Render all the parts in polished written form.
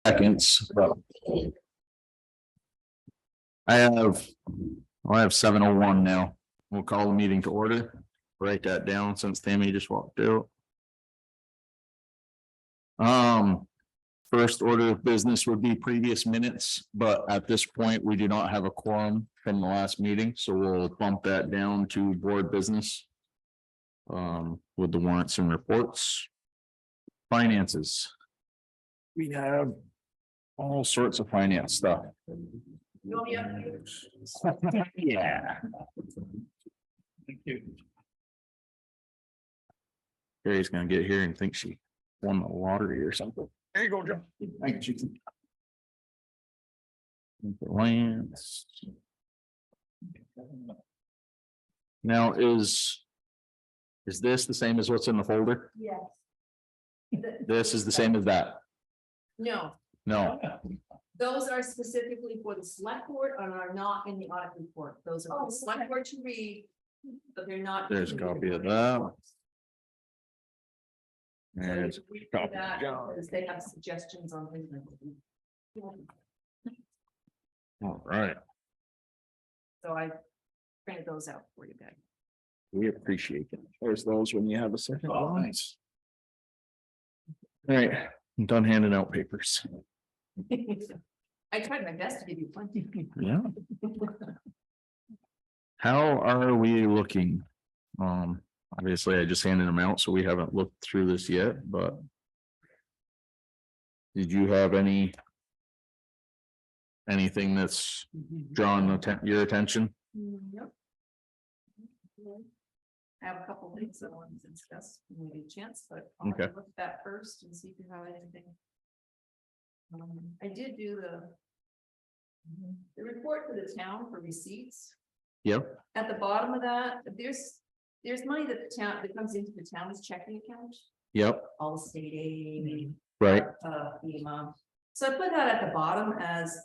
seconds, but I have 7:01 now. We'll call the meeting to order. Write that down since Tammy just walked out. First order of business would be previous minutes, but at this point, we do not have a quorum from the last meeting, so we'll bump that down to board business. With the warrants and reports. Finances. We have all sorts of finance stuff. Yeah. Thank you. Gary's gonna get here and think she won the lottery or something. There you go, Joe. Thank you. Lance. Now is this the same as what's in the folder? Yes. This is the same as that? No, No, those are specifically for the select board and are not in the audit report. Those are for the select board to read, but they're not. there's a in the copy of audit that. reports. So There's you read a copy that of John. because they have suggestions on things. All right, So I printed those out for you guys. we appreciate it. There's those when you have a second. Oh, nice. All right, I'm done handing out papers. I tried my best to give you plenty. Yeah. How are we looking? Obviously, I just handed them out, so we haven't looked through this yet, but. Did you have anything that's drawn your attention? Yep. I have a couple things I wanted to discuss when we get a chance, but I'll Okay. look at that first and see if you have anything. I did do the report for the town for receipts. Yep, At the bottom of that, there's money that the town, that comes into the town's checking account, yep, all the state aid. right, FEMA. So I put that at the bottom as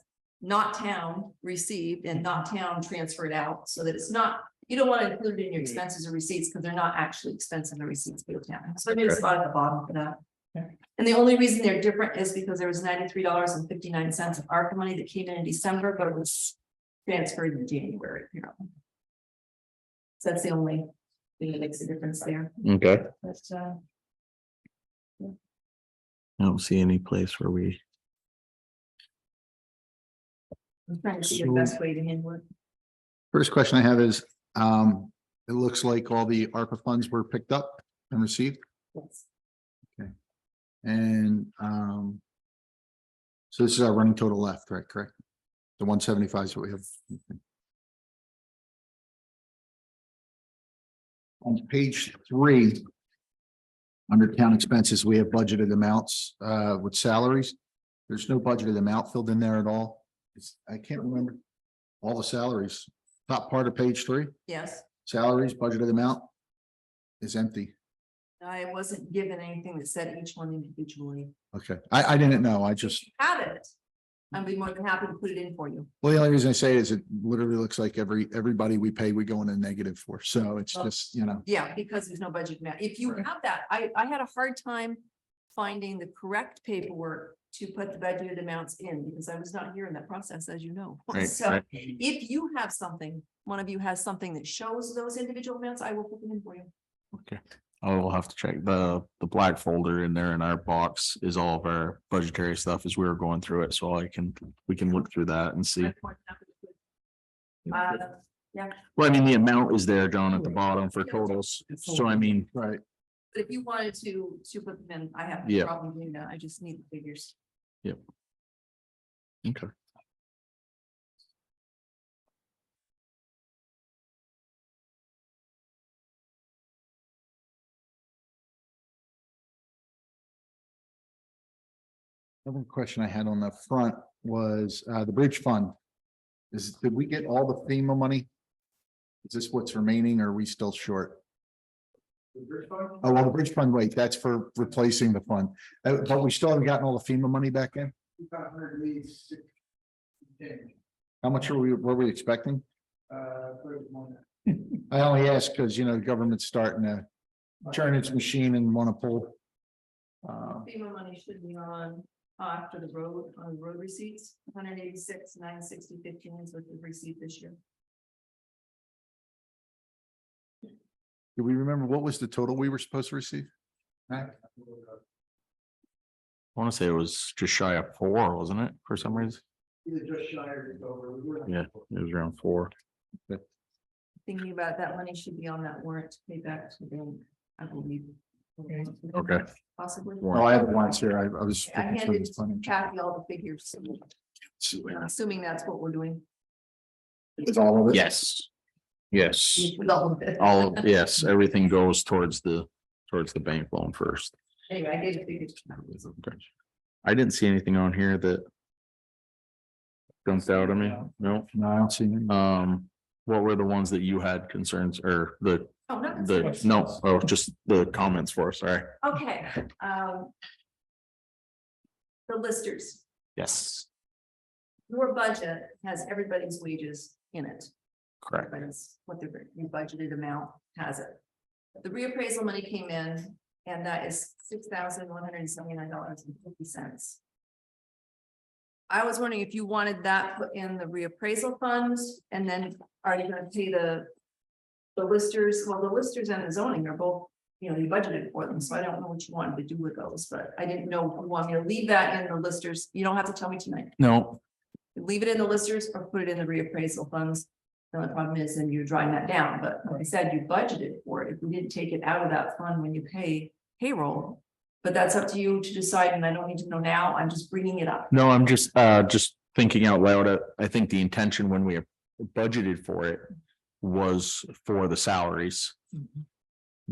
not town received and not town transferred out, so that it's not, you don't want to include it in your expenses or receipts, because they're not actually expenses or receipts for the town. So I made a spot at the bottom for that. And the only reason they're different is because there was $93.59 of ARPA money that came in December, but it was transferred in January. Apparently. So that's the only thing that makes a difference there. okay. But I don't see any place where we. I'm trying to see the best way to handle it. First question I have is, it looks like all the ARPA funds were picked up and received, Yes. and, so this is our running total left, right, correct? The 175 is what we have. On page 3, under town expenses, we have budgeted amounts, with salaries. There's no budgeted amount filled in there at all. I can't remember all the salaries. Top part of page 3, Yes, salaries, budgeted amount is empty. I wasn't given anything that said each one individually. Okay, I didn't know. I just, Have it. I'd be more than happy to put it in for you. well, the only reason I say is it literally looks like everybody we pay, we go in a negative for. So it's just, you know, Yeah, because there's no budget amount. If you have that, I had a hard time finding the correct paperwork to put the budgeted amounts in, because I was not here in that process, as you know. Right, So right. if you have something, one of you has something that shows those individual amounts, I will put them in for you. Okay. Oh, we'll have to check the black folder in there in our box is all of our budgetary stuff as we were going through it. So we can look through that and see. I'm more than happy to put- Yeah, Well, I mean, the amount is there, John, at the bottom for totals. So I mean, right. but if you wanted to put them in, I have no Yeah. problem doing that. I just need the figures. okay. Another question I had on the front was, the bridge fund. Did we get all the FEMA money? Is this what's remaining or are we still short? Oh, well, the bridge fund, wait, that's for replacing the fund, but we still haven't gotten all the FEMA money back in? How much were we expecting? I only ask because, you know, the government's starting to turn its machine and want to pull. FEMA money should be on after the road, on the road receipts, 186,960.15 is what we've received this year. Do we remember what was the total we were supposed to receive? Mac? I want to say it was just shy of 4, wasn't it, for some reason? Yeah, it was around 4. Thinking about that money should be on that warrant to pay back to them, I believe. Okay. Possibly. Oh, I have the ones here. I was. I looking through handed this planning. Kathy all the figures, so assuming that's what we're doing. Is all of it? Yes. Yes. With all of it. Yes, everything goes towards the bank loan first. Anyway, I gave the figures. Okay. I didn't see anything on here that jumped out at me. No. No, I don't see any. What were the ones that you had concerns or the, Oh, no. just the comments for, sorry. Okay, the listers, Yes, your budget has everybody's wages in it. correct. Everybody's, what their budgeted amount has it. The reappraisal money came in, and that is $6,179.50. I was wondering if you wanted that put in the reappraisal funds, and then are you gonna pay the listers? Well, the listers and the zoning are both, you know, you budgeted for them, so I don't know what you wanted to do with those, but I didn't know if you want me to leave that in the listers. You don't have to tell me tonight. No, Leave it in the listers or put it in the reappraisal funds. The only problem is then you're drawing that down, but like I said, you budgeted for it. If we didn't take it out of that fund when you pay payroll. But that's up to you to decide, and I don't need to know now. I'm just bringing it up. no, I'm just thinking out loud. I think the intention when we budgeted for it was for the salaries.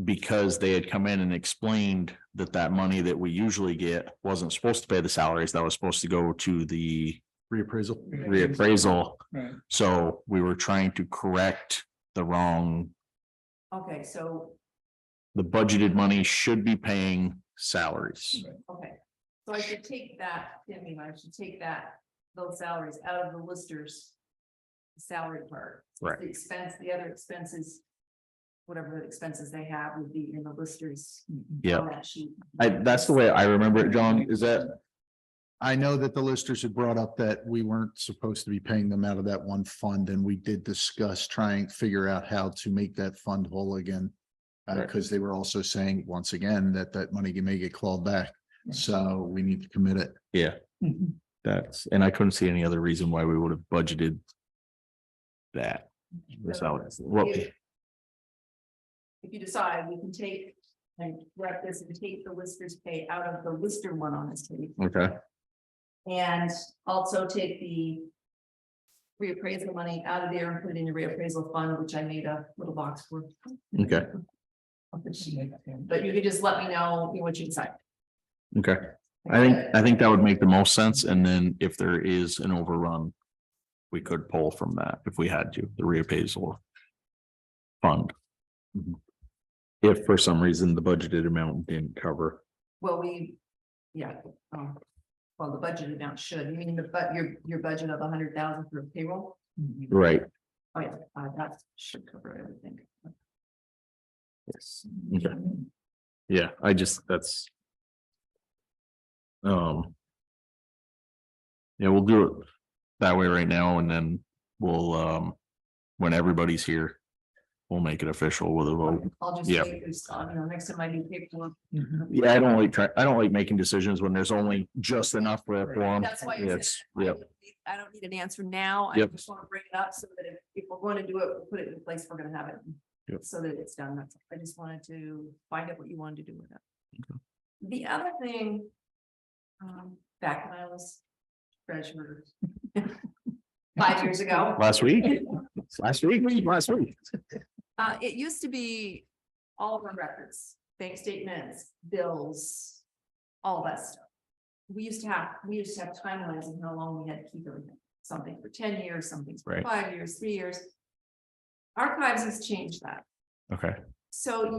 Because they had come in and explained that money that we usually get wasn't supposed to pay the salaries, that was supposed to go to the Reappraisal. reappraisal. Right. So we were trying to correct the wrong, Okay, so, the budgeted money should be paying salaries. okay, so I should take that, Timmy, I should take that, those salaries out of the listers. Salary part. Right. The expense, the other expenses. Whatever the expenses they have would be in the listers. Yeah. On that sheet. That's the way I remember it, John. Is that, I know that the listers had brought up that we weren't supposed to be paying them out of that one fund, and we did discuss trying to figure out how to make that fund whole again. Right. Because they were also saying, once again, that money may get clawed back, so we need to commit it. yeah, and I couldn't see any other reason why we would have budgeted that. The salaries. Well, If you decide, we can take and wrap this and take the listers pay out of the lister one on this table. okay, And also take the reappraisal money out of there and put it in the reappraisal fund, which I made a little box for. okay, But you could just let me know what you decide. okay. I think that would make the most sense. And then if there is an overrun, we could pull from that if we had to, the reappraisal fund. If for some reason the budgeted amount didn't cover. Well, yeah, well, the budget amount should, you mean your budget of 100,000 for payroll? Right. Oh, yeah, that should cover everything. Yes. Okay. Yeah, that's. Yeah, we'll do it that way right now, and then we'll, when everybody's here, we'll make it official with a vote. I'll just Yeah. wait, this, next time I do paperwork. Yeah, I don't like making decisions when there's only just enough for a quorum. That's why. Yes, yeah, I don't need an answer now. I Yep. just want to bring it up so that if we're going to do it, we'll put it in the place we're gonna have it. Yep. So that it's done. That's, I just wanted to find out what you wanted to do with it. Okay. The other thing, back when I was treasurer 5 years ago. last week, last week. It used to be all of our records, bank statements, bills, all that stuff. We used to have timelines of how long we had to keep everything, something for 10 years, something for Right. 5 years, 3 years. Archives has changed that. Okay, So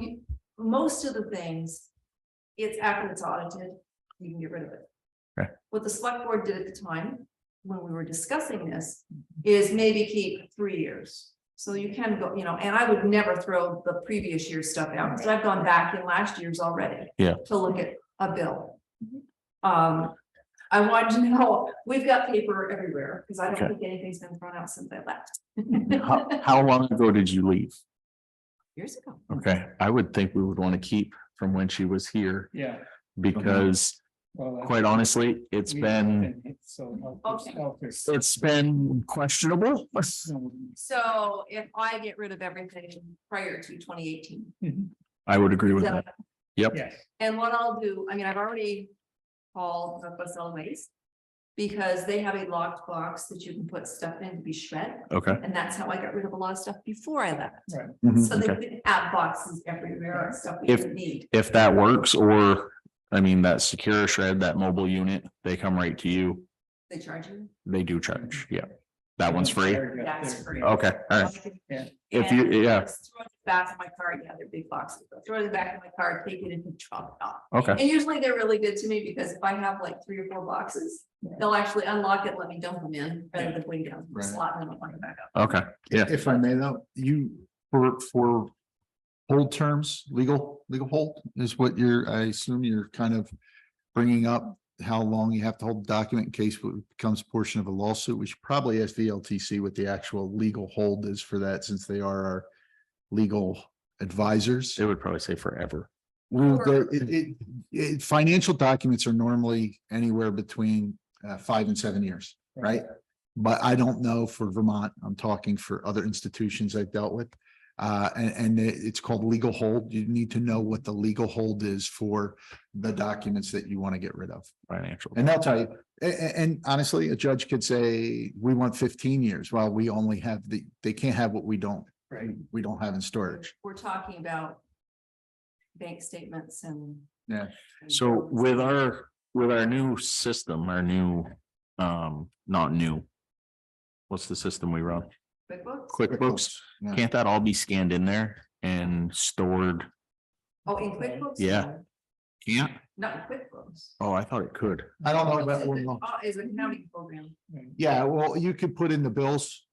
most of the things, it's after it's audited, you can get rid of it. Okay. What the select board did at the time, when we were discussing this, is maybe keep 3 years. So you can go, and I would never throw the previous year's stuff out, because I've gone back in last year's already. Yeah. To look at a bill. I wanted to know, we've got paper everywhere, because I don't Okay. think anything's been thrown out since I left. How long ago did you leave? Years ago. Okay, I would think we would want to keep from when she was here Yeah. because Well, quite honestly, it's been questionable. So if I get rid of everything prior to 2018. I would agree with then- that. Yep. Yes, And what I'll do, I mean, I've already called Northwest Solid Waste. Because they have a locked box that you can put stuff in to be shred, Okay, and that's how I got rid of a lot of stuff before I left. right. So they Okay. didn't have boxes everywhere and stuff we If- didn't need. if that works, or I mean, that secure shred, that mobile unit, they come right to you. They charge you. They do charge. Yeah. That one's free. That's free. Okay, all right. Yeah. If you, And yeah, just throw it back in my car, yeah, they're big boxes, but throw it in the back of my car, take it and drop it off. okay, And usually they're really good to me because if I have like 3 or 4 boxes, they'll actually unlock it, and let me dump them in rather than putting down the Right. slot and then I'll bring it back up. okay, yeah, If I may though, for hold terms, legal hold is what I assume you're kind of bringing up. How long you have to hold the document in case it becomes a portion of a lawsuit. We should probably ask VLTC what the actual legal hold is for that, since they are our legal advisors. it would probably say forever. Well, financial documents are normally anywhere between 5 and 7 years, right? But I don't know for Vermont, I'm talking for other institutions I've dealt with. And it's called legal hold. You need to know what the legal hold is for the documents that you want to get rid of. Financial. And they'll tell you, and honestly, a judge could say, we want 15 years. Well, we only have they can't have what we don't have in storage. We're talking about bank statements and. Yeah. So with our new system, our new, not new. What's the system we run? QuickBooks? QuickBooks. Yeah. Can't that all be scanned in there and stored? Oh, in QuickBooks? Yeah. Can't? Not in QuickBooks. Oh, I thought it could. I don't know about, Is an accounting program. yeah, well, you could put in the bills.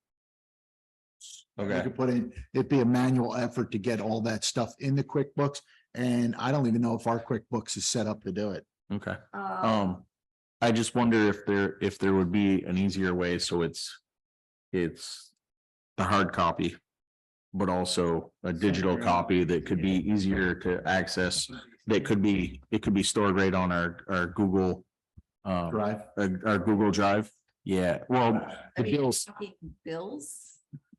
You could put in, it'd be a manual effort to get all that stuff in the QuickBooks. And I don't even know if our QuickBooks is set up to do it. Okay. I just wonder if there would be an easier way, so it's the hard copy, but also a digital copy that could be easier to access. It could be stored right on our Google, Drive. our Google Drive. Yeah, well, I the mean, bills, bills?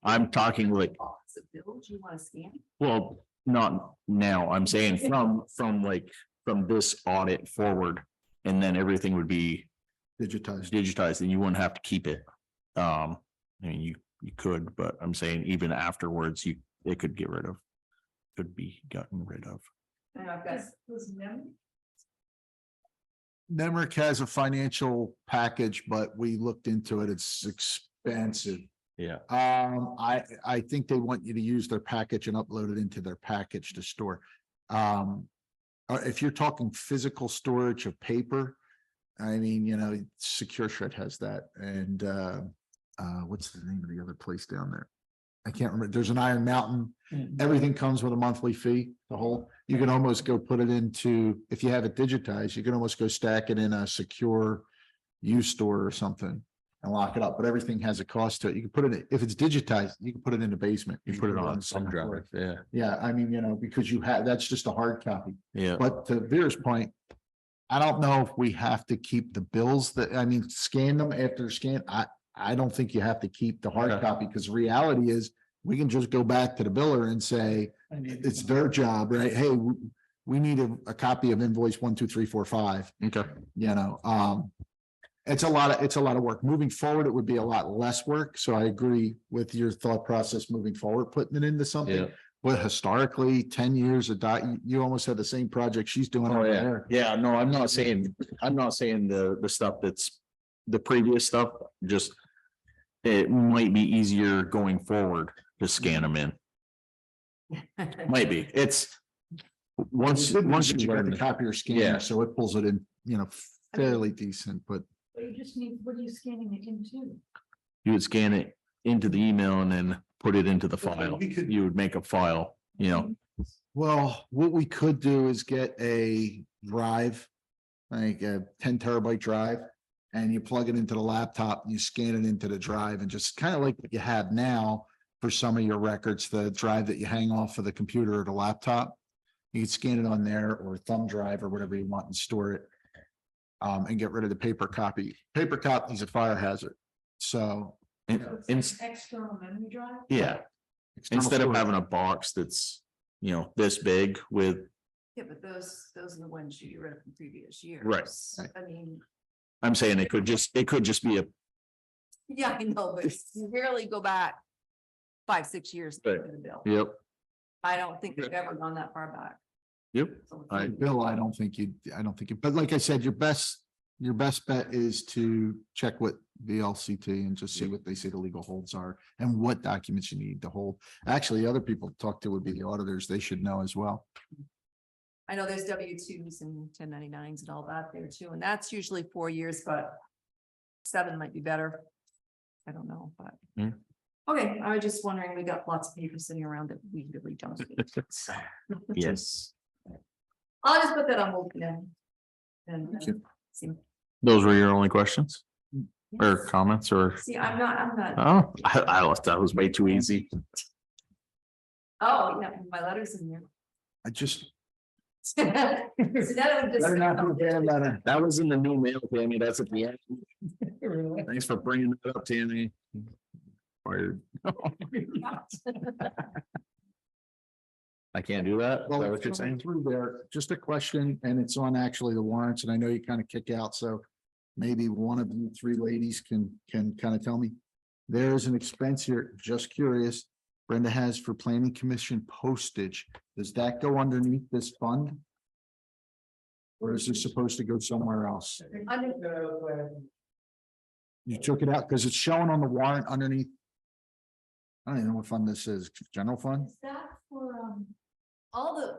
I'm talking like, Box of bills you want to scan? well, not now, I'm saying from this audit forward. And then everything would be digitized and you wouldn't have to keep it. I mean, you could, but I'm saying even afterwards, it could be gotten rid of. And I've got. Nemrick has a financial package, but we looked into it. It's expensive. Yeah. I think they want you to use their package and upload it into their package to store. If you're talking physical storage of paper, I mean, Secure Shred has that. And what's the name of the other place down there? I can't remember. There's an Iron Mountain. Everything comes with a monthly fee, the whole. You can almost go put it into, if you have it digitized, you can almost go stack it in a secure use store or something and lock it up, but everything has a cost to it. You can put it, if it's digitized, you can put it in the basement. You put it on the some second floor. drive, yeah, Yeah, I mean, because that's just a hard copy. yeah. But to Vera's point, I don't know if we have to keep the bills scan them after scan. I don't think you have to keep the hard Okay. copy, because reality is we can just go back to the biller and say, it's their job, right? Hey, we need a copy of invoice 12345, Okay, it's a lot of work. Moving forward, it would be a lot less work. So I agree with your thought process moving forward, putting it into something. yeah. But historically, 10 years of you almost had the same project she's doing Oh, over yeah, there. yeah, no, I'm not saying the stuff that's the previous stuff, just it might be easier going forward to scan them in. Might be, it's once You you got learn. the copier Yeah. scanner, so it pulls it in, fairly decent, but But you just need, what are you scanning it into? You would scan it into the email and then put it into the file. We could- You would make a file, well, what we could do is get a drive, like a 10 terabyte drive, and you plug it into the laptop, and you scan it into the drive, and just kind of like what you have now for some of your records, the drive that you hang off of the computer or the laptop. You can scan it on there or thumb drive or whatever you want and store it. And get rid of the paper copy. Paper copy is a fire hazard. So. External memory drive? Yeah, external instead of storage. having a box that's, you know, this big with, Yeah, but those are the ones you read from previous years. Right. I mean, I'm saying it could just be a, yeah, I know, but you rarely go back 5-6 years. to Right. the bill. yep, I don't think we've ever gone that far back. yep. So- Bill, I don't think you, but like I said, your best bet is to check with the LCT and just see what they say the legal holds are and what documents you need to hold. Actually, other people to talk to would be the auditors. They should know as well. I know there's W-2s and 1099s and all that there too, and that's usually 4 years, but 7 might be better. I don't know, but. Hmm. Okay, I was just wondering, we got lots of papers sitting around that we really don't. need, so. Yes, I'll just put that on hold then. And Thank you. see, those were your only questions or comments or, see, I'm not, oh, I lost, that was way too easy. oh, yeah, my letter's in there. I just. So that would just- That was in the new mail, Tammy, that's at the end. Thanks for bringing that up, Tammy. Or- I can't do that, is Well, that what you're it's saying? going through there, just a question, and it's on actually the warrants, and I know you kind of kick out, so maybe one of you three ladies can kind of tell me. There's an expense here, just curious, Brenda has for planning commission postage. Does that go underneath this fund? Or is this supposed to go somewhere else? You took it out because it's showing on the warrant underneath. I don't even know what fund this is, general fund, Is that for, All the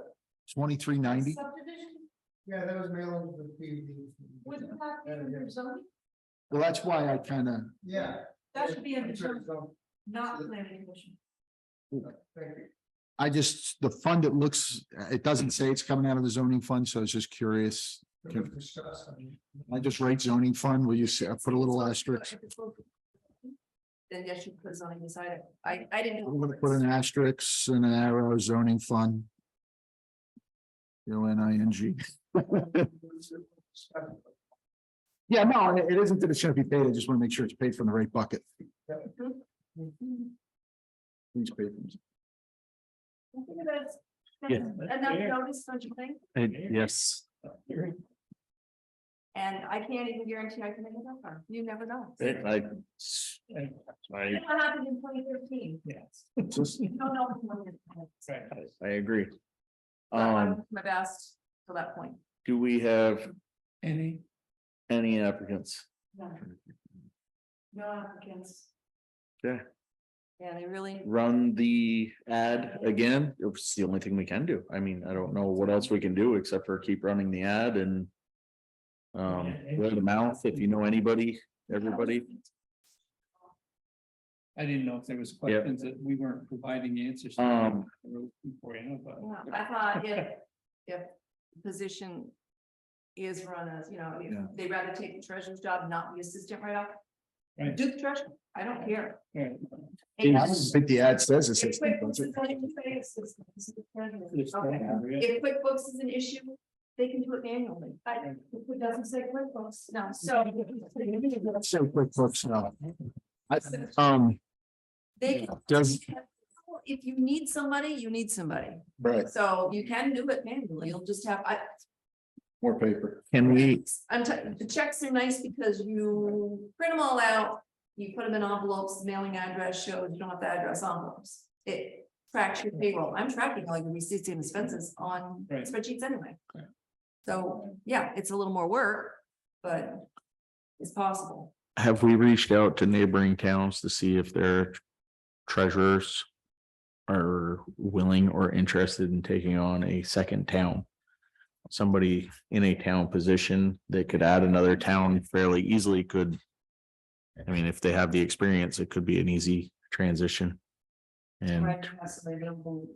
2390. subdivision? Yeah, that was mailing to the. Wouldn't that be under zoning? Well, that's why I kind of, Yeah. That should be under zoning, not planning commission. Thank you. I just, the fund, it doesn't say it's coming out of the zoning fund, so I was just curious. It was discussed, I mean. I just write zoning fund, will you say, I put a little asterisk, Then yes, you put zoning beside it. I didn't. I'm gonna put an asterisk and an arrow, zoning fund. UNING. Yeah, no, it isn't that it shouldn't be paid, I just want to make sure it's paid from the right bucket. Please pay them. Yeah. Enough notice, don't you think? Yes. And I can't even guarantee I can make it up, or you never know. I, Look what happened in 2015. Yes. Just- You don't know. I agree. I'm my best till that point. Do we have Any? any applicants? No applicants. Okay. Yeah, they really. Run the ad again, it's the only thing we can do, I mean, I don't know what else we can do except for keep running the ad and. Word of mouth, if you know anybody, everybody, I didn't know if there was Yep. questions that we weren't providing answers. to. For you, but. Yeah, I thought if the position is run as, you know, Yeah. if they'd rather take the treasurer's job, not the assistant right off. Right. Do the treasurer, I don't care. Right. I don't think the ad says If assistant, does QuickBooks it? is only gonna say assistant, this is the treasurer. It's Okay. fine, yeah. If QuickBooks is an issue, they can do it manually. If it doesn't say QuickBooks, no, so. So QuickBooks, no. They. Does- If you need somebody, you need somebody. Right, So you can do it manually. You'll just have, more paper. can we, the checks are nice because you print them all out. You put them in envelopes, mailing address shows you don't have to address envelopes. It tracks your payroll. I'm tracking all your receipts and expenses on Right. spreadsheets anyway. Right. So, yeah, it's a little more work, but it's possible. have we reached out to neighboring towns to see if their treasurers? Are willing or interested in taking on a second town? Somebody in a town position that could add another town fairly easily could. I mean, if they have the experience, it could be an easy transition. And Right, have somebody available.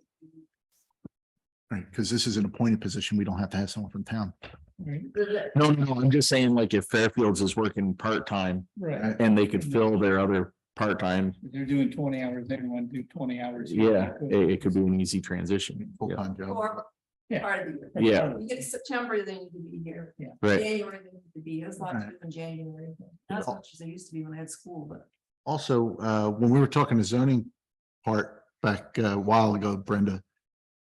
Right, because this is an appointed position, we don't have to have someone from town. No, I'm just saying like if Fairfields is working part-time Right, and they could fill their other part-time, if they're doing 20 hours, they want to do 20 hours. yeah, it could be an easy transition. Yeah. Full-time job. Or Yeah. part of the year. Yeah, You get to September, then you can be here. right. January, they need to be, it's not Right. in January, not as much as they used to be when I had school, but. Also, when we were talking the zoning part back a while ago, Brenda,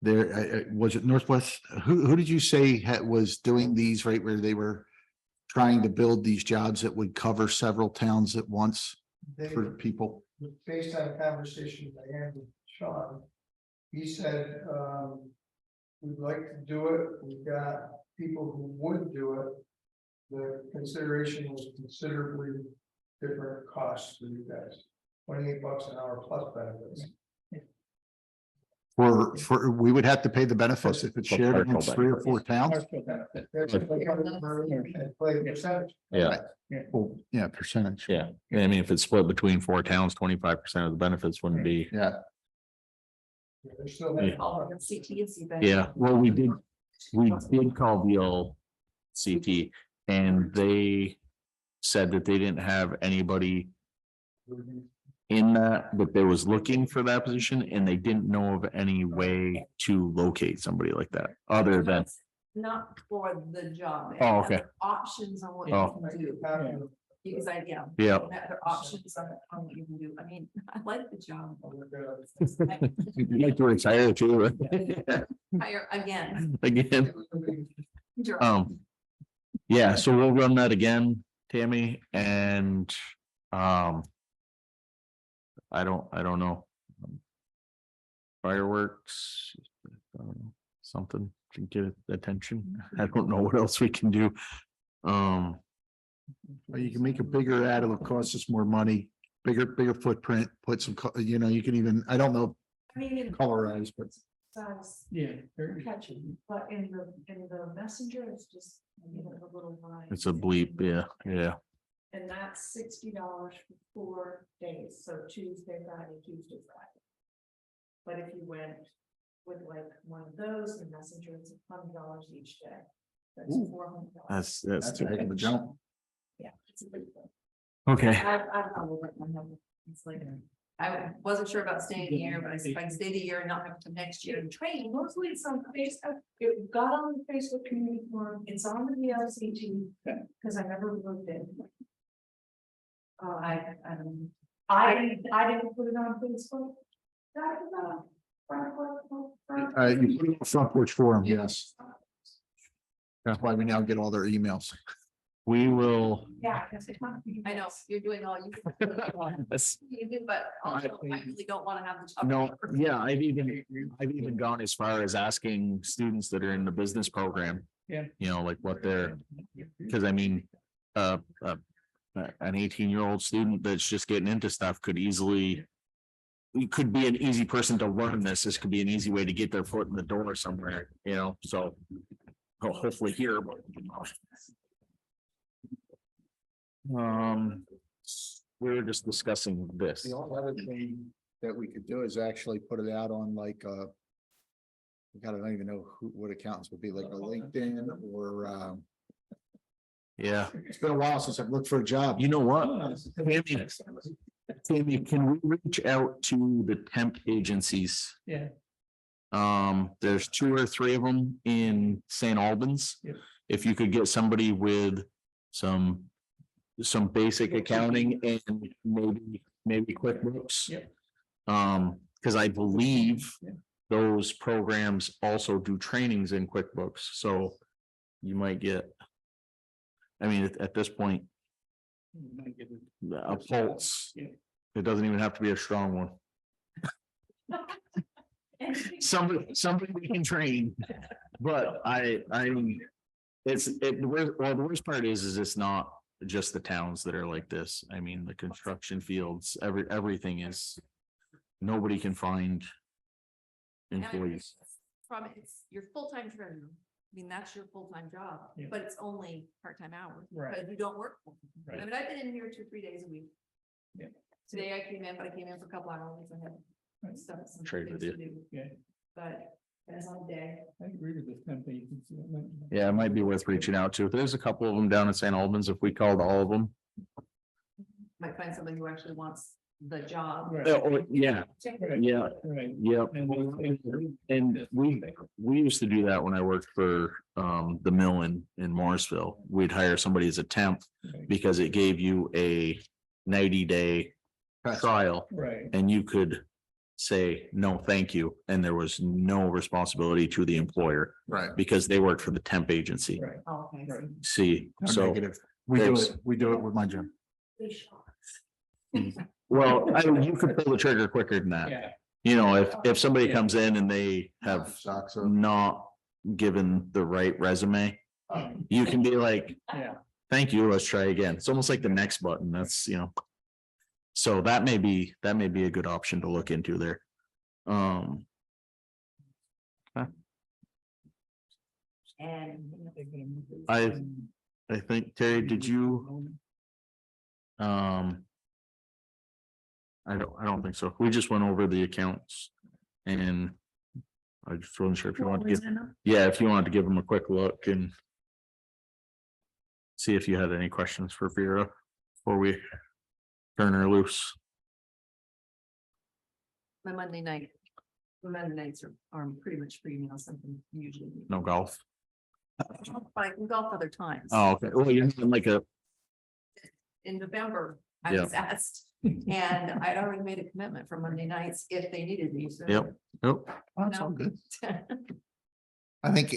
there, was it Northwest? Who did you say was doing these right where they were trying to build these jobs that would cover several towns at once for people? Based on a conversation I had with Sean, he said, we'd like to do it, we've got people who would do it. The consideration was considerably different costs for you guys, $28 an hour plus benefits. We would have to pay the benefits if it's shared amongst 3 or 4 towns. Partial benefit. That's what they cover and play percentage. Yeah, Well, yeah, percentage. yeah. I mean, if it's split between 4 towns, 25% of the benefits wouldn't be. Yeah, They're still. Yeah. All the CT and CBA. Yeah, well, we did call VLCT and they said that they didn't have anybody in that, but they was looking for that position and they didn't know of any way to locate somebody like that other than, Not for the job. They Oh, have okay. Options on what Oh. you can do, because yeah. there are options on what you can do. I mean, I like the job. You'd like to retire too. Hire again. Again, yeah, so we'll run that again, Tammy, and, I don't know. Fireworks, something to get attention. I don't know what else we can do. Well, you can make a bigger ad, it'll cost us more money, bigger footprint, put some, you know, you can even, I don't know, I mean, in colorize, but size, Yeah. very- catchy, but in the messenger, it's just, you know, a little line. It's a bleep, yeah. And that's $60 for 4 days, so Tuesday, Friday. But if you went with like one of those, the messenger, it's $100 each day. That's Ooh. $400. that's a heck of a jump. Yeah, it's a big thing. Okay, It's like, I wasn't sure about staying a year, but I said, if I can stay the year and not have to next year and train. Mostly it's on Facebook, it got on the Facebook community forum, it's on the VLCT, because I never looked in. I didn't put it on Facebook. You put it on Front Porch Forum, yes. That's why we now get all their emails. we will. Yeah. Because it's not. I know, you're doing all you you do, but also I really don't want to have the. job. No, yeah, I've even gone as far as asking students that are in the business program. Yeah. You know, like what they're, because I mean, an 18-year-old student that's just getting into stuff could easily. We could be an easy person to learn this. This could be an easy way to get their foot in the door somewhere, you know, so. Hopefully here, but. We were just discussing this. The only other thing that we could do is actually put it out on like God, I don't even know what accountants would be, like a LinkedIn or Yeah, it's been a while since I've looked for a job. you know what? Tammy, can we reach out to the temp agencies? Yeah. There's 2 or 3 of them in St. Albans. Yep. If you could get somebody with some basic accounting and maybe QuickBooks. Yep. Because I believe Yeah. those programs also do trainings in QuickBooks, so you might get. I mean, at this point, a pulse. Yeah. It doesn't even have to be a strong one. Somebody we can train, but the worst part is it's not just the towns that are like this. I mean, the construction fields, everything is, nobody can find employees. From it's your full-time treasurer. I mean, that's your full-time job, Yeah. but it's only part-time hours. Right. Because you don't work. full-time. Right. I mean, I've been in here 2-3 days a week. Yeah. Today I came in, but I came in for a couple hours. I had stuff. some Trade things with to do. Yeah. But Depends on the day. I agree with this temp agency. Yeah, it might be worth reaching out to. There's a couple of them down in St. Albans. If we called all of them. Might find somebody who actually wants the job. Right. Yeah, yeah, Right. yep. And we used to do that when I worked for the mill in Morrisville. We'd hire somebody as a temp Right. because it gave you a 90-day trial Right. and you could say, no, thank you. And there was no responsibility to the employer Right. because they worked for the temp agency. Right. Oh, okay. Right. See, No so, negative. We do there's- it, we do it with my gym. well, I mean, you could pull the trigger quicker than that. Yeah. You know, if somebody Yeah. comes in and they have Socks up. not given the right resume, you can be like, Yeah. thank you, let's try again. It's almost like the next button. That's, you know. So that may be a good option to look into there. And I think, Terry, did you, I don't think so. We just went over the accounts. And I just wasn't sure if you wanted to give, yeah, if you wanted to give them a quick look and see if you had any questions for Vera before we turn her loose. my Monday nights are pretty much free now, something usually. No golf. But I can golf other times. Oh, okay. Well, you're not like a, In November, I Yeah. was asked, and I'd already made a commitment for Monday nights if they needed me, so. Yep. nope. That's all No. good. I think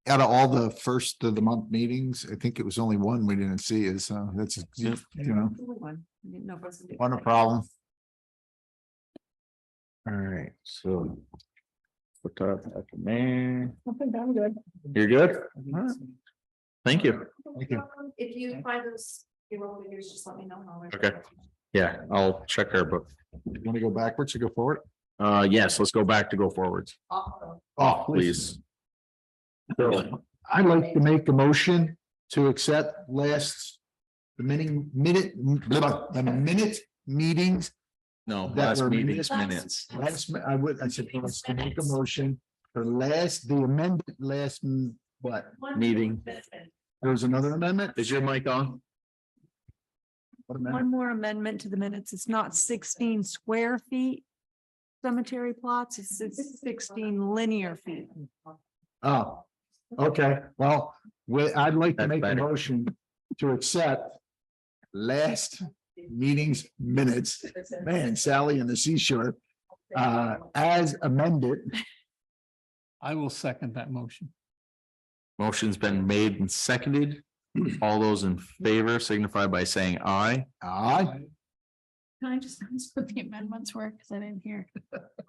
out of all the first of the month meetings, I think it was only one we didn't see is, that's, you know, One. I didn't know if I was gonna do one a it. problem. All right, so. Put that back in there. I think I'm good. You're good? Alright. Thank you. Thank you. If you find those payroll figures, just let me know. and I'll write Okay. it down. Yeah, I'll check our book. You want to go backwards or go forward? Yes, let's go back to go forwards, Awesome. Oh, please. So, I'd like to make a motion to accept the minute meetings. no, That last were meeting's minutes. minutes. I suppose to make a motion for the amended what? Meeting. There was another amendment? Is your mic on? What amendment? One more amendment to the minutes. It's not 16 square feet. Cemetery plots, it's 16 linear feet. Oh, okay, well, I'd like to That's make a better. motion to accept last meeting's minutes, man, Sally and the seashore, as amended. I will second that motion. Motion's been made and seconded. All those in favor signify by saying aye. Aye. Can I just ask what the amendments were? Because I didn't hear.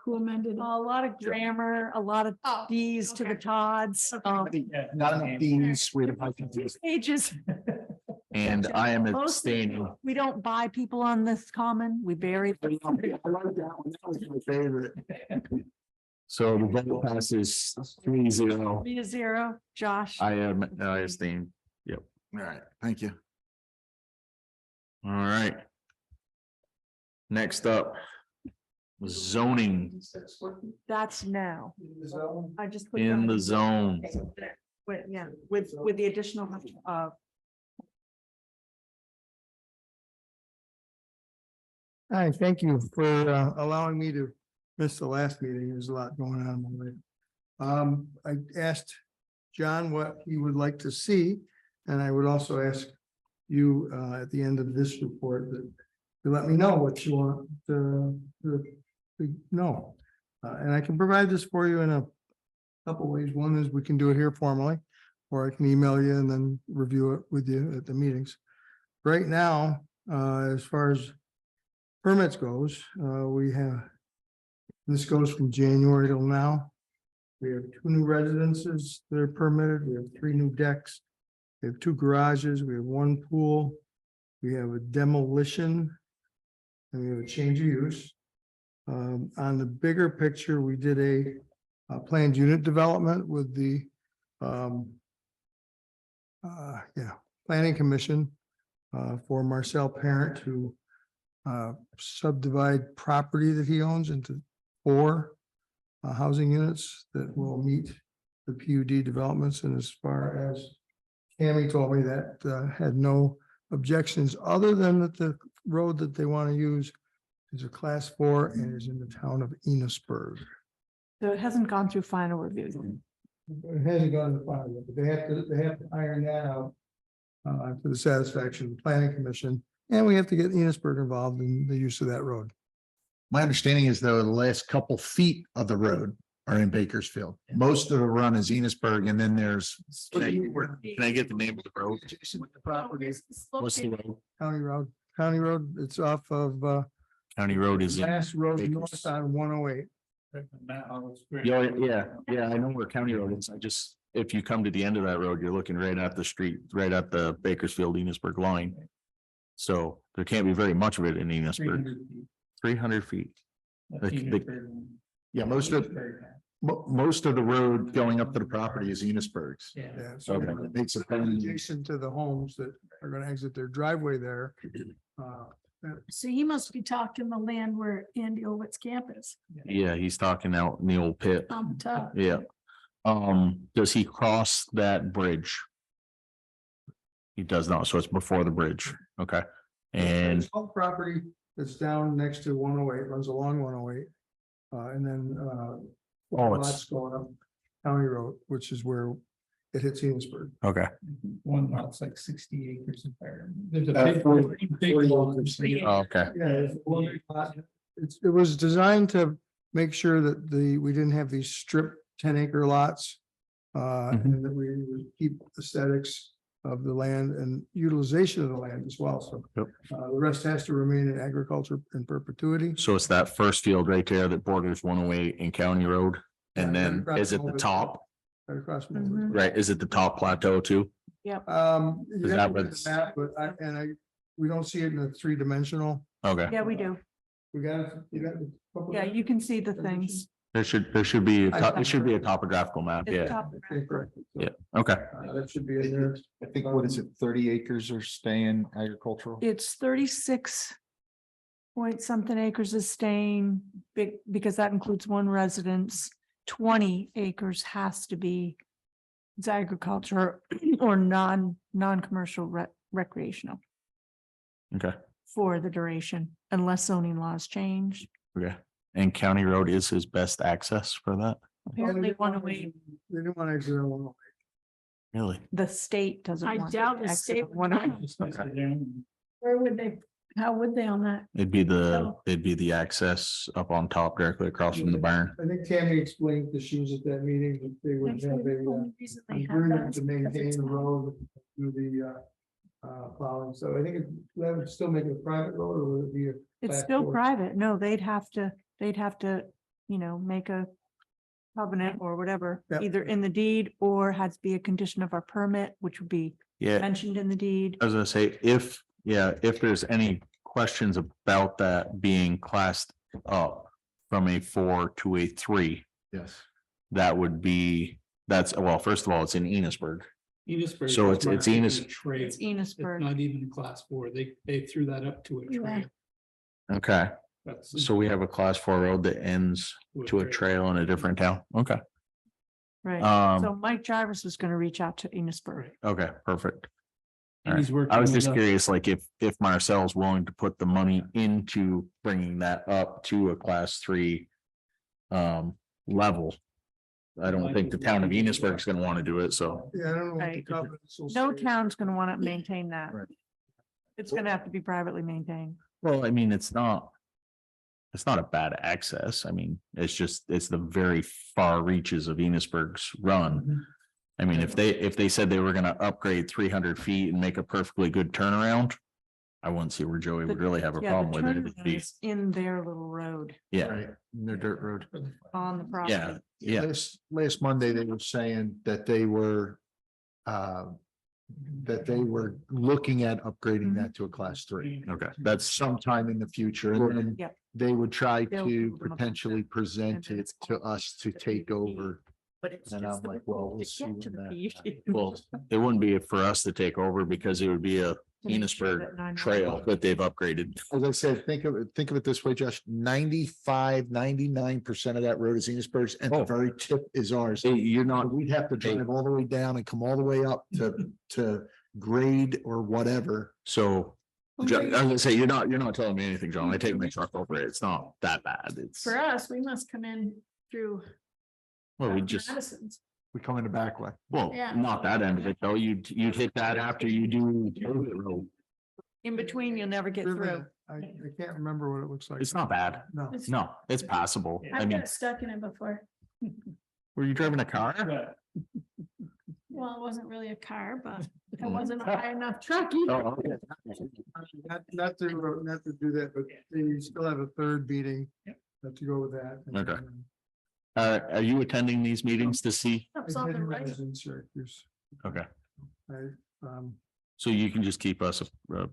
Who amended? A lot of grammar, a lot of Ds to the Tods, Not enough D's, we had a pages. And I am Mostly, abstaining. we don't buy people on this common. We bury. I like that one. That was my favorite. So the vote passes 3-0. 3-0, Josh. I abstain. Yep. All right, thank you. All right. Next up. Zoning That's now. I just. put in that- the zone. Yeah, with the additional, Hi, thank you for allowing me to miss the last meeting. There's a lot going on. I asked John what he would like to see, and I would also ask you at the end of this report that you let me know what you want to know. And I can provide this for you in a couple ways. One is we can do it here formally, or I can email you and then review it with you at the meetings. Right now, as far as permits goes, we have, this goes from January till now. We have 2 new residences that are permitted. We have 3 new decks. We have 2 garages. We have 1 pool. We have a demolition. And we have a change of use. On the bigger picture, we did a planned unit development with the planning commission for Marcel Parent to subdivide property that he owns into 4 housing units that will meet the PUD developments. And as far as Tammy told me that had no objections, other than that the road that they want to use is a class 4 and is in the town of Enosburg. So it hasn't gone through final review. It hasn't gone to the final yet, but they have to iron that out to the satisfaction of the planning commission. And we have to get Enosburg involved in the use of that road. My understanding is though, the last couple feet of the road are in Bakersfield. Most of the run is Enosburg and then there's. Can I get the name of the road? What's the road? County Road, it's off of County Road is in. last road Bakers. north on 108. Yeah, I know where County Road is. I just, if you come to the end of that road, you're looking right at the street, right at the Bakersfield Enosburg line. So there can't be very much of it in Enosburg, 300 feet. Yeah, most of the road going up to the property is Enosburg's. Yeah. Yeah, so Okay. it makes it adjacent to the homes that are gonna exit their driveway there. So he must be talking the land where Andy Ovitt's camp is. Yeah, he's talking out in the old pit. On the top. Yeah. Does he cross that bridge? He does not, so it's before the bridge, okay? And All property that's down next to 108, runs along 108. And then lots going up County Road, which is where it hits Enosburg. okay, One lot's like 60 acres in there. There's a Uh, big, 40 big 40 lot. acres. okay, Yeah, it's one big lot. It was designed to make sure that we didn't have these strip 10-acre lots. And that we would keep aesthetics of the land and utilization of the land as well. So Yep. the rest has to remain in agriculture in perpetuity. so it's that first field right there that borders 108 and County Road. And Yeah, then across is it all the of it. top, Right across from Mhm. over. right, is it the top plateau too? You Is have that to look at what's- the map, but we don't see it in a 3-dimensional. Okay, Yeah, we do. We got it. You got it. Yeah, you can see the things. there should be, it should be a topographical map, It's yeah, top. Okay, correct. So, Yeah. okay. That should be in there. I think, what is it, 30 acres are staying agricultural? It's 36 point something acres is staying big, because that includes one residence. 20 acres has to be it's agriculture or non-commercial recreational Okay, for the duration, unless zoning laws change. okay. And County Road is his best access for that? Apparently, 108, They didn't want to exit on 108. Really? the state doesn't. I want doubt to the exit state on 108. Where would they, how would they on that? It'd be the access up on top directly across from the barn. I think Tammy explained that she was at that meeting, that they would have Only reason they have agreement that to is because maintain it's the not- road through the plowing. So I think that would still make it a private road, or would it be a? It's back still door? private. No, they'd have to, make a covenant or whatever, Yep. either in the deed or has to be a condition of our permit, which would be Yeah, mentioned in the deed. I was gonna say, if there's any questions about that being classed up from a 4 to a 3, Yes. that would be, well, first of all, it's in Enosburg. Enosburg. So is it's marked as a Enos- trail. It's It's Enosburg. not even class 4. They threw that up to a Yeah. trail. Okay, That's so we have a class 4 road that ends to a trail in a different town. Okay. Right. So Um, Mike Jarvis was gonna reach out to Enosburg. okay, perfect. And he's working. I was with just us. curious, like if Marcel's willing to put the money into bringing that up to a class 3 level. I don't think the town of Enosburg's gonna want to do it, so. Yeah, I don't know what the Right. covenants will No say. town's gonna wanna maintain that. Right. It's gonna have to be privately maintained. Well, I mean, it's not a bad access. I mean, it's the very far reaches of Enosburg's run. I mean, if they said they were gonna upgrade 300 feet and make a perfectly good turnaround, I wouldn't see where Joey would really have a Yeah, problem the with it. It'd turnaround be- is in their little road Yeah, Right, their dirt road. on the yeah, property. yeah. Last Monday, they were saying that they were looking at upgrading that to a class 3 Okay, that's sometime in the future. And then Yep. they would try They'll to build them up potentially and present then it it's to all us to the take PUD. over. But it's And just I'm the like, well, road we'll to see get when to the that PUD. Well, it wouldn't be for us to take over because it would be a Enosburg trail that they've upgraded. As I said, think of it this way, Josh, 99% of that road is Enosburg's and the Oh. very tip is ours. Hey, you're not, We'd have to drive all the way down and come all the way up to grade or whatever. so, I was gonna say, you're not telling me anything, John. I take my truck over it. It's not that bad. It's, For us, we must come in through well, we just, Madison's. We come in the back way. well, Yeah. not that end of it though. You hit that after you do David Road. In between, you'll never get through. I can't remember what it looks like. It's not bad. No. It's- No, it's passable. I I've mean, got stuck in it before. were you driving a car? But Well, it wasn't really a car, but it wasn't a high enough truck either. Oh, okay. Not to do that, but you still have a third meeting. Yep. Have to go with that. Okay. Are you attending these meetings to see? It's on the right. In Syracuse. Okay, I, so you can just keep us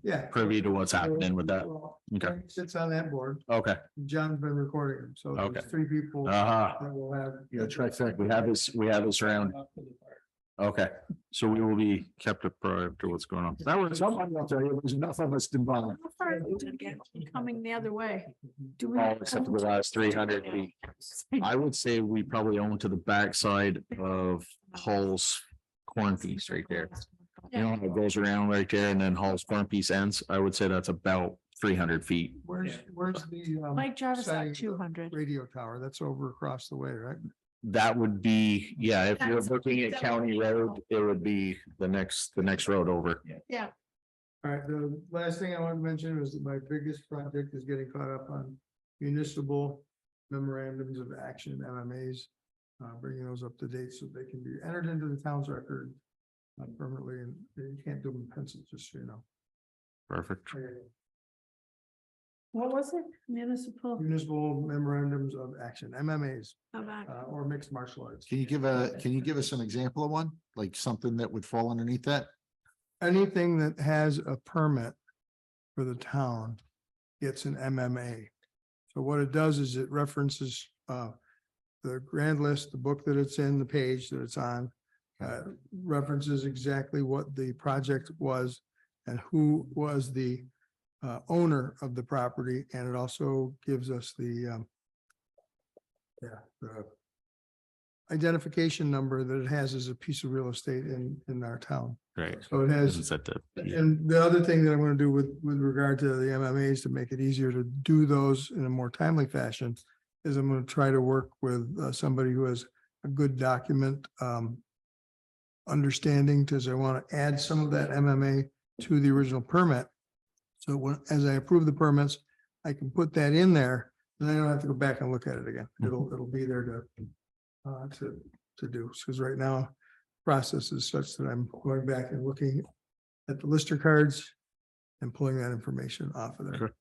yeah. privy to what's happening with that. Well, Okay. Frank sits on that board. Okay. John's been recording him, so Okay. there's 3 people Uh-huh. that will have. Yeah, trifecta. We have this around. up to the park. Okay, so we will be kept apprised to what's going on. That was somebody, I'll tell you, there's enough of us involved. How far is it to get coming the other way? Do we? All except for the last 300 feet. I would say we probably own to the backside of Hall's corn piece right there. You know, it goes around right there and then Hall's corn piece ends. I would say that's about 300 feet. Where's the Mike Jarvis setting at 200. radio tower? That's over across the way, right? That would be, yeah, if you're That's- looking at that County would be- Road, it would be the next road over. Yeah, All right, the last thing I want to mention was that my biggest project is getting caught up on municipal memorandums of action, MMAs. Bringing those up to date so they can be entered into the town's record permanently, and you can't do them in pencil, just so you know. Perfect. what was it? Municipal. Municipal memorandums of action, MMAs, Go back. or mixed martial arts. Can you give us an example of one? Like something that would fall underneath that? Anything that has a permit for the town gets an MMA. So what it does is it references the grand list, the book that it's in, the page that it's on. References exactly what the project was and who was the owner of the property, and it also gives us the identification number that it has as a piece of real estate in our town. Great. So it has. Is that the? And the other thing that I'm gonna do with regard to the MMAs to make it easier to do those in a more timely fashion is I'm gonna try to work with somebody who has a good document understanding, because I want to add some of that MMA to the original permit. So as I approve the permits, I can put that in there, and I don't have to go back and look at it again. It'll be there to do, because right now process is such that I'm going back and looking at the lister cards and pulling that information off of there. Sure.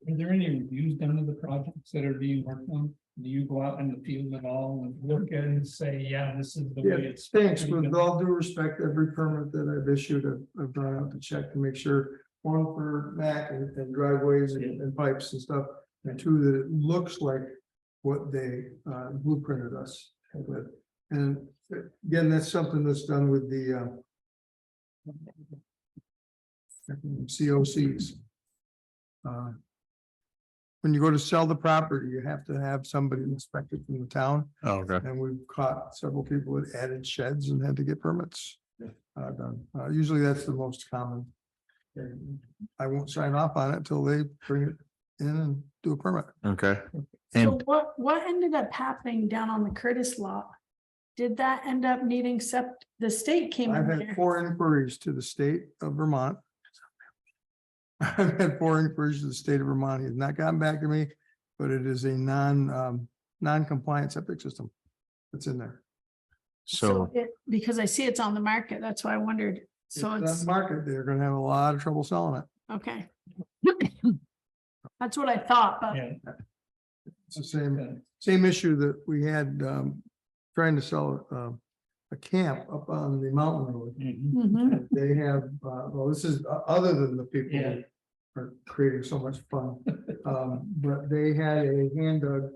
Are there any reviews done of the projects that are being worked on? Do you go out in the field at all and look at it and say, yeah, this is the Yeah, way it's. thanks. With all due respect, every permit that I've issued, I've gone out to check to make sure, one, for Mac and driveways and pipes and stuff, and two, that it looks like what they blueprinted us with. And again, that's something that's done with the COCs. When you go to sell the property, you have to have somebody inspected from the town. Oh, okay. And we've caught several people that added sheds and had to get permits done. Usually that's the most common. And I won't sign off on it till they bring it in and do a permit. Okay. So And what ended up happening down on the Curtis lot? Did that end up needing the state came I've in had there? 4 inquiries to the state of Vermont. I've had 4 inquiries to the state of Vermont. He has not gotten back to me, but it is a non-compliant septic system that's in there. so, Because I see it's on the market, that's why I wondered. So on it's, the market, they're gonna have a lot of trouble selling it. okay. That's what I thought, but Yeah. It's the same issue that we had trying to sell a camp up on the mountain road. Mhm. Mhm. They have, well, this is other than the people Yeah. who are creating so much fun. But they had a hand dug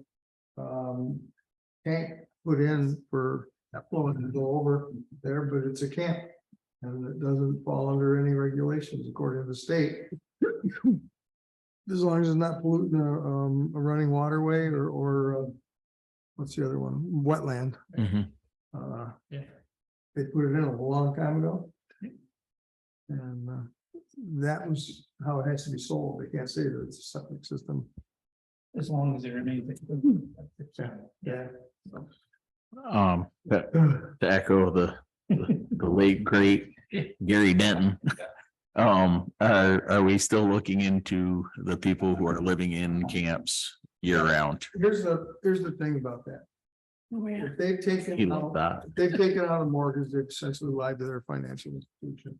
tank put in for effluent to go over there, but it's a camp. And it doesn't fall under any regulations according to the state. As long as it's not polluting a running waterway or what's the other one? Wetland. Mhm. Yeah. They put it in a long time ago. And that was how it has to be sold. They can't say that it's a septic system. As long as it remains. Yeah. To echo the late great Gary Denton. Are we still looking into the people who are living in camps year round? Here's the thing about that. Where? If they've He taken loved out, that. if they've taken out a mortgage, they've essentially lied to their financial institution.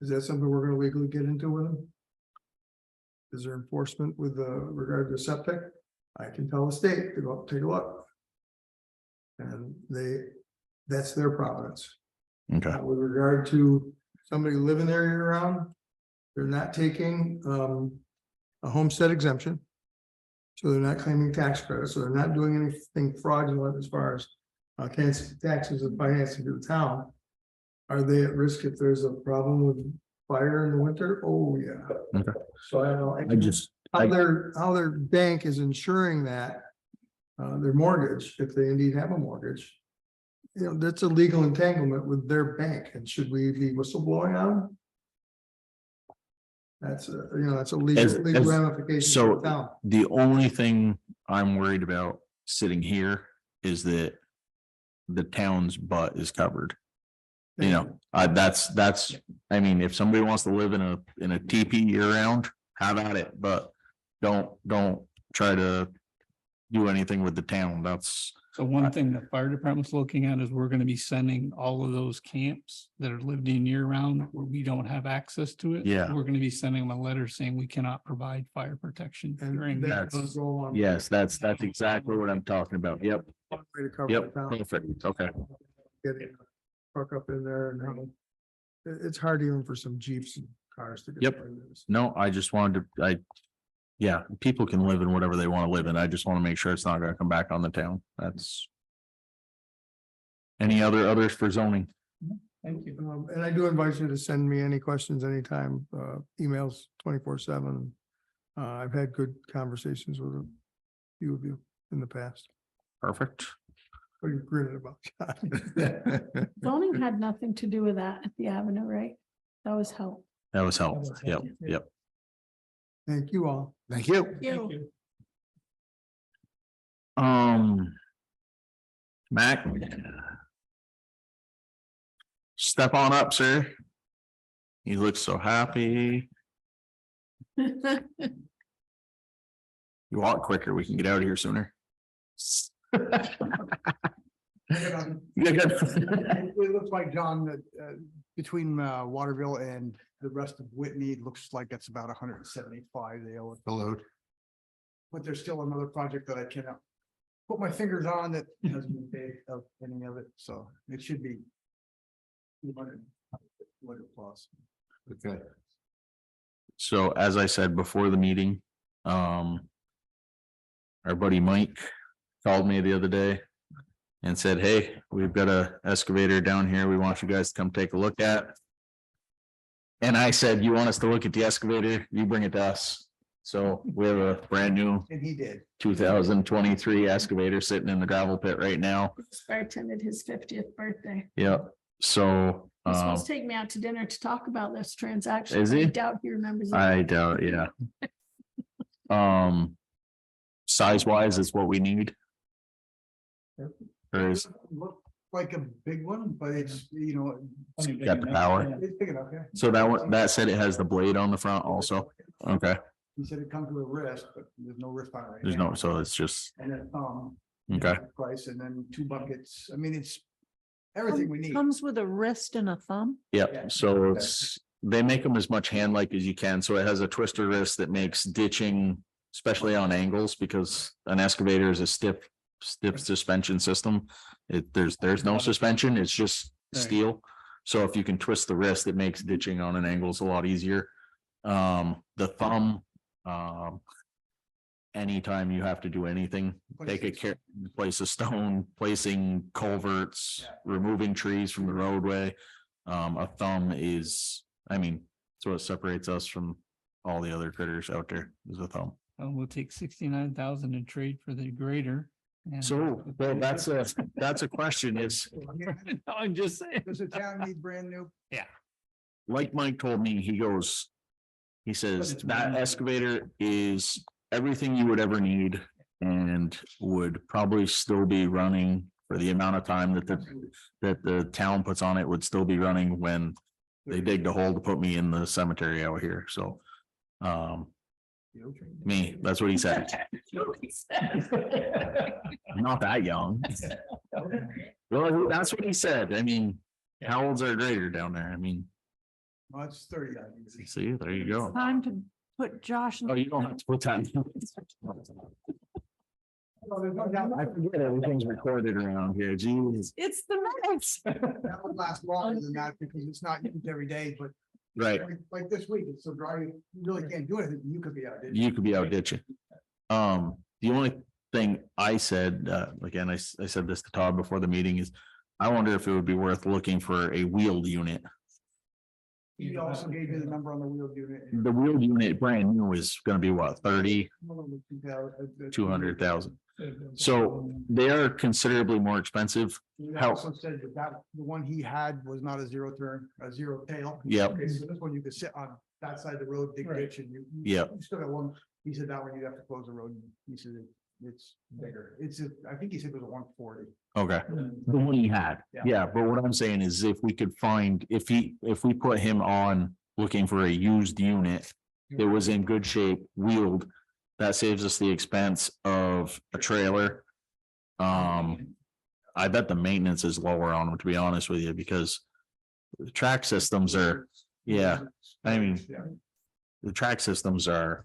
Is that something we're gonna legally get into with them? Is there enforcement with regard to septic? I can tell the state to go up, take a look. And that's their province. Okay, With regard to somebody living there year round, they're not taking a homestead exemption. So they're not claiming tax credits, so they're not doing anything fraudulent as far as taxes and financing to the town. Are they at risk if there's a problem with fire in the winter? Oh, yeah. Okay. So I don't know. I just, How their bank is ensuring that their mortgage, if they indeed have a mortgage. You know, that's a legal entanglement with their bank, and should we be whistleblowing on them? That's that's a legal ramification so for the town. the only thing I'm worried about sitting here is that the town's butt is covered. You know, that's, I mean, if somebody wants to live in a teepee year round, have at it, but don't try to do anything with the town. That's, So one thing the fire department's looking at is we're gonna be sending all of those camps that are lived in year round where we don't have access to it. Yeah. We're gonna be sending them a letter saying we cannot provide fire protection during. And that's those. go on. yes, that's exactly what I'm talking about. Yep, Way to cover the yep, town. perfect, okay. Getting a truck up in there and it's hard even for some Jeeps and cars to get. Yep. by this. No, I just wanted to, yeah, people can live in whatever they want to live in. I just want to make sure it's not gonna come back on the town. That's. Any others for zoning? Thank you. And I do invite you to send me any questions anytime, emails 24/7. I've had good conversations with a few of you in the past. Perfect. What are you grinning about? Zoning had nothing to do with that at the Avenue, right? That was help. That was helpful. Yep, yep. Thank you all. Thank you. Thank you. Mac. Step on up, sir. You look so happy. You walk quicker, we can get out of here sooner. Yeah, good. It looks like, John, that between Waterville and the rest of Whitney, it looks like that's about 175 they owe it. The load. But there's still another project that I cannot put my fingers on that hasn't been paid of any of it, so it should be 200 plus. Okay. So as I said before the meeting, our buddy Mike called me the other day and said, hey, we've got a excavator down here. We want you guys to come take a look at. And I said, you want us to look at the excavator? You bring it to us. So we have a brand new And he did. 2023 excavator sitting in the gravel pit right now. Bartended his 50th birthday. Yep. So, He's supposed to take me out to dinner to talk about this transaction. Is he? I doubt he remembers. it. I doubt, yeah. Size wise is what we need. Or is, Look like a big one, but it's, got the power. it's big enough, yeah. So that one, that said it has the blade on the front also. Okay, He said it comes with a wrist, but there's no wrist on it. right there's now. no, so it's just, And then, okay, price, and then 2 buckets. I mean, it's everything we need. Comes with a wrist and a thumb. yep. So it's, they make them as much hand-like as you can. So it has a twister wrist that makes ditching, especially on angles, because an excavator is a stiff suspension system. There's no suspension, it's just Right. steel. So if you can twist the wrist, it makes ditching on an angle a lot easier. The thumb, anytime you have to do anything, take a care, place a stone, placing culverts, removing trees from the roadway. A thumb is, I mean, it's what separates us from all the other critters out there is a thumb. We'll take 69,000 in trade for the grader. and- So, well, that's a question is, I'm just saying. Does the town need brand new? like Mike told me, he says that excavator is everything you would ever need and would probably still be running for the amount of time that the town puts on it, would still be running when they dig the hole to put me in the cemetery out here. So, that's what he said. I'm not that young. Well, that's what he said. I mean, how old's our grader down there? I mean, Well, it's 30. see, there you go. Time to put Josh. in- Oh, you don't have to put that. I forget everything's recorded around here. Jeez. It's the minutes. That would last longer than that because it's not used every day, but Right. like this week, it's so dry, you really can't do anything. You could be out. You could be out ditching. The only thing I said, again, I said this to Todd before the meeting is, I wonder if it would be worth looking for a wheeled unit. He also gave you the number on the wheeled unit. The wheeled unit brand new is gonna be what, 200,000. So they are considerably more expensive. He How- also said that the one he had was not a zero turn, a zero tail. Yep. Okay, so this one you could sit on that side of the road, dig Right. ditch and you. Yep. You still got one, he said that one you'd have to close the road. He said it's bigger. I think he said it was a 140. Okay. The one he had, Yeah. yeah, but what I'm saying is if we could find, if we put him on looking for a used unit that was in good shape, wheeled, that saves us the expense of a trailer. I bet the maintenance is lower on them, to be honest with you, because the track systems are, yeah, I mean, Yeah. the track systems are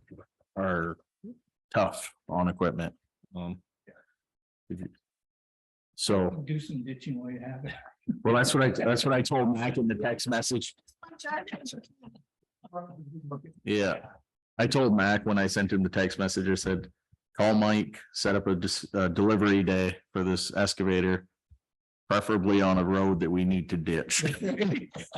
tough on equipment. if you- So, Do some ditching while you have it. well, that's what I told Mac in the text message. Yeah. I told Mac when I sent him the text message, I said, call Mike, set up a delivery day for this excavator. Preferably on a road that we need to ditch.